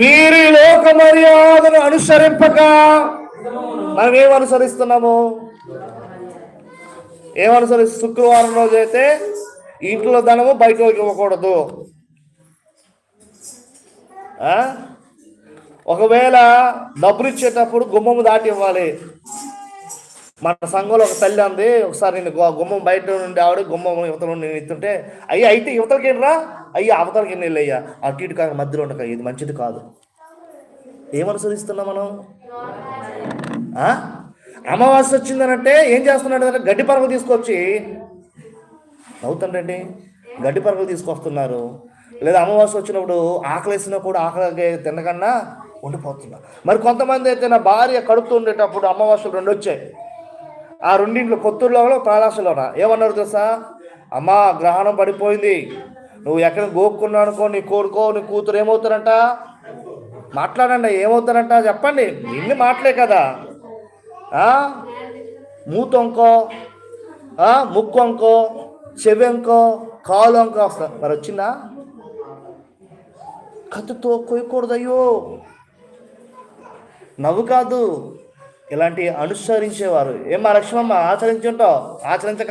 మీరు ఈ లోక మర్యాదను అనుసరింపక మనం ఏమనుసరిస్తున్నాము? శుక్రవారం రోజు అయితే ఇంట్లో ధనము బయట ఇవ్వకూడదు. ఒకవేళ డబ్బులు ఇచ్చేటప్పుడు గుమ్మము దాటి ఇవ్వాలి. మన సంఘంలో ఒక తల్లి అంది, ఒకసారి నేను గుమ్మం బయట నుండి ఆవిడ గుమ్మం యువతల నుండి నేను ఇస్తుంటే, అయ్యా అయితే యువతలకి ఏంట్రా, అయ్యా అవతలకి వెళ్ళి అయ్యా అటు ఇటు కాక మధ్యలో ఉండక, ఇది మంచిది కాదు. ఏమనుసరిస్తున్నాం మనం? అమావాస్య వచ్చిందనంటే ఏం చేస్తున్నాడు అంటే గడ్డి పరుగులు తీసుకొచ్చి అవుతుండండి, గడ్డి పరుగులు తీసుకొస్తున్నారు. లేదా అమావాస్య వచ్చినప్పుడు ఆకలేసినా కూడా ఆకలి తినకన్నా ఉండిపోతున్నారు. మరి కొంతమంది అయితే నా భార్య కడుపుతూ ఉండేటప్పుడు అమావాస్యలు 2 వచ్చాయి. ఆ రెండింట్లో కొత్తూరులో ప్రాలాసలోన ఏమన్నారు తెలుసా? అమ్మా గ్రహణం పడిపోయింది, నువ్వు ఎక్కడ గోక్కున్నా అనుకో, నీ కోరుకో నీ కూతురు ఏమవుతారంట? మాట్లాడండి, ఏమవుతారంట చెప్పండి. ఇన్ని మాటలే కదా. మూతొంకో, ముక్కొంకో, చెవెంకో, కాలు అంకో వస్తారు. మరి వచ్చిందా? కత్తితో కొయ్యకూడదు. అయ్యో నవ్వు కాదు, ఇలాంటి అనుసరించేవారు. ఏమా లక్ష్మమ్మ ఆచరించుంటావు, ఆచరించక